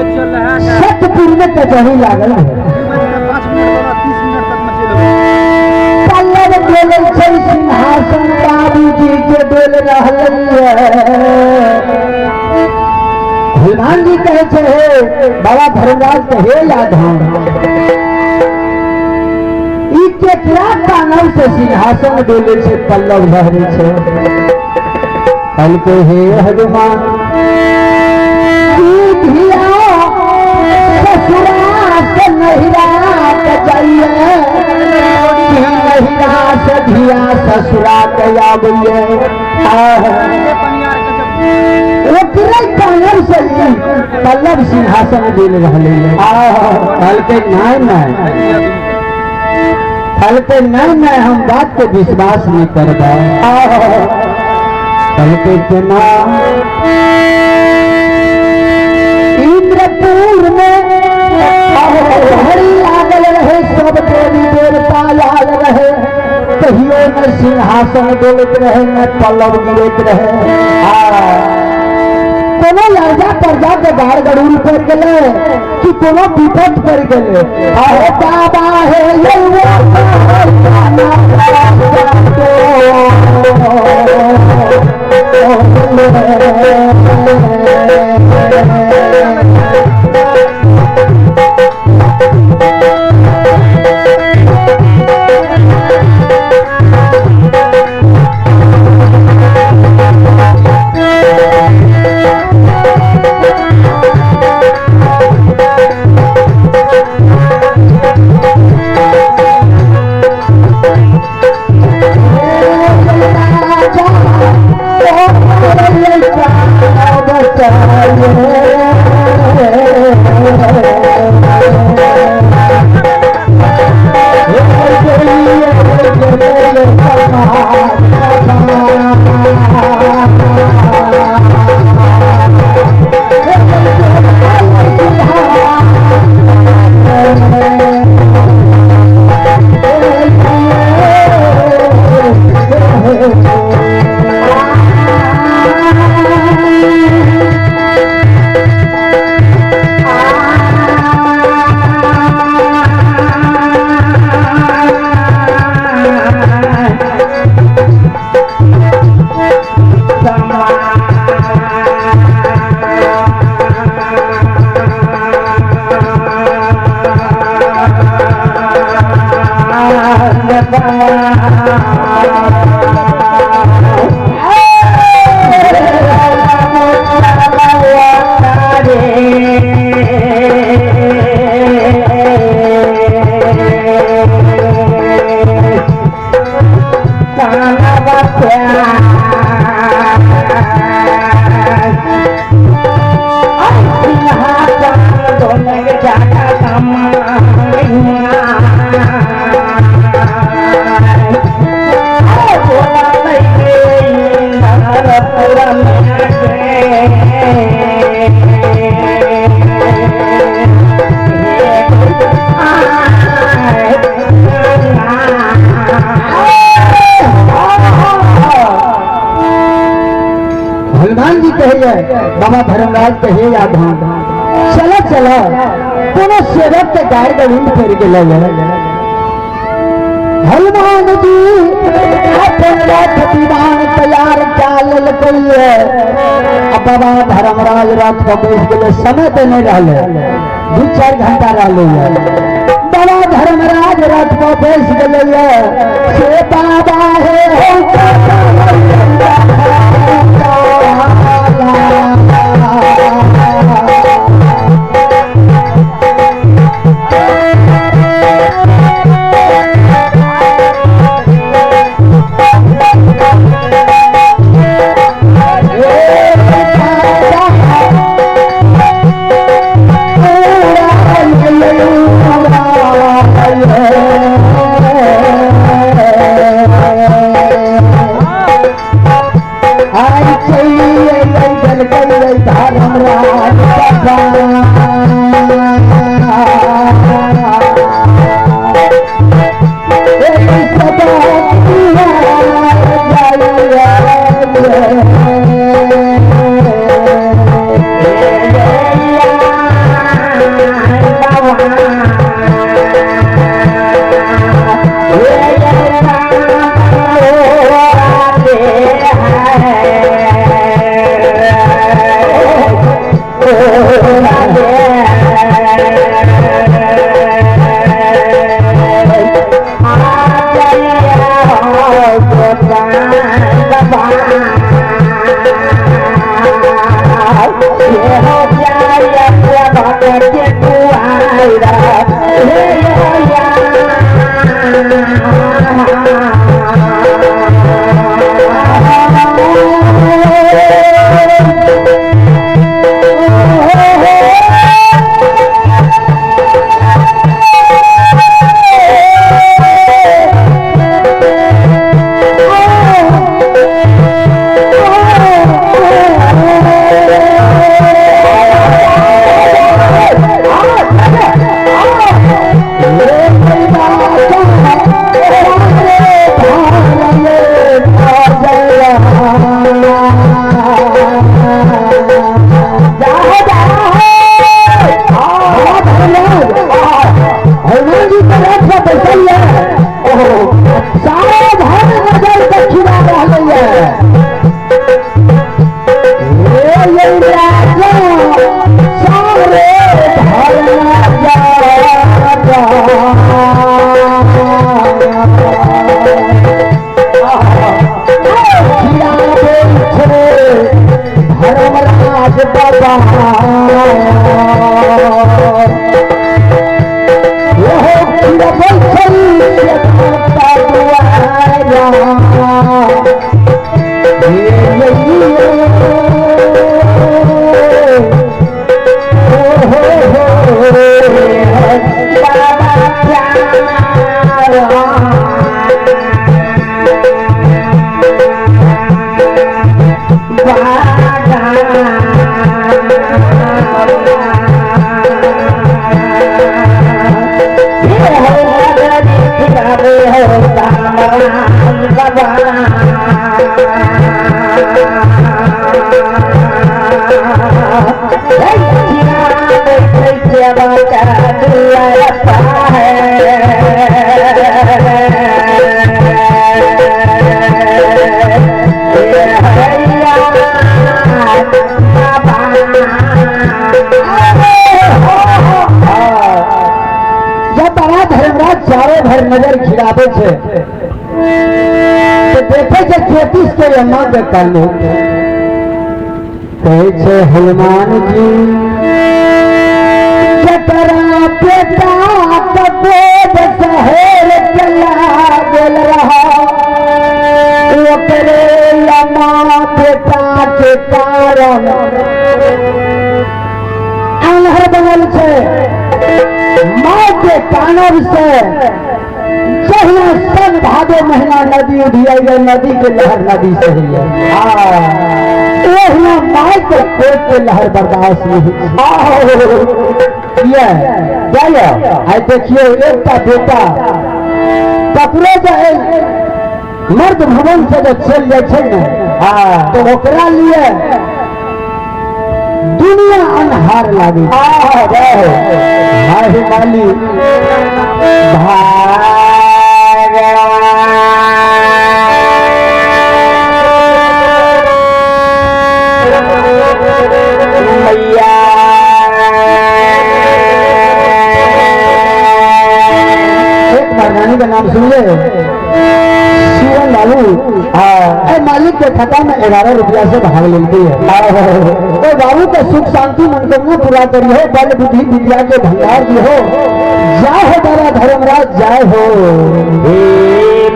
सतपुर में कचहरी लागल है। पल्लव डोले सिंहासन बाबू जी के डोल हनुमान जी कहे बाबा धर्मराज कहे यादव केकरा कानव से सिंहासन डोले से पल्लव लहरे छे। कल के हे हनुमान ससुरा से नहिरा जाइए नहिरा से धिया ससुरा कया बोलिए कानव से पल्लव सिंहासन दिल रहे कल के नहीं हम बात को विश्वास नहीं कर कल के इंद्रपुर में हरी लागल रहे सब देवी देवता याद रहे कहियो न सिंहासन डोलत रहे न पल्लव गिरत रहे कोनो लहजा पर्जा के बाढ़ गरूर कर गए कि कोनो विपद कर गए अहो बाबा है ये हनुमान जी कहिए बाबा धर्मराज कहिए या धाम चलो चलो कोनो सेवक के गाय गोविंद फेर गेल हनुमान जी अपन रथ विमान तैयार चाल करिए अब बाबा धर्मराज रथ पर बैठ गेले समय पे नहीं रहले 2-4 घंटा रहले बाबा धर्मराज रथ पर बैठ गेले से बाबा है चारों भर नजर खिलावे छे तो देखे छे ज्योतिष के यमा के काने कहे छे हनुमान जी जकरा बेटा कबोद शहर चला गेल रहा ओकरे यमा बेटा के कारण अनहर बनल छे माँ के कानव से जहिना सन भादो महीना नदी उधिया गई नदी के लहर नदी से ही है माँ के पेट के लहर बर्दाश्त नहीं आई देखिए एक बेटा कपड़े जाए मर्द भवन से जब चल जाए तो ओकरा लिए दुनिया अन्हार लागे हाय माली मैया एक मर्दानी का नाम सुन ले शिवन लालू मालिक के खाता में 11 रुपया से भाग लेती है बाबू के सुख शांति मनोकामना पूरा करी हो बल बुद्धि विद्या के भंडार दी हो जय हो दादा धर्मराज जय हो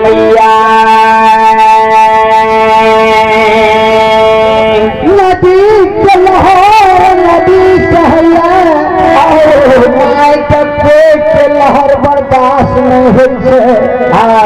मैया नदी के लहर नदी सहया माय के पेट के लहर बर्दाश्त नहीं हो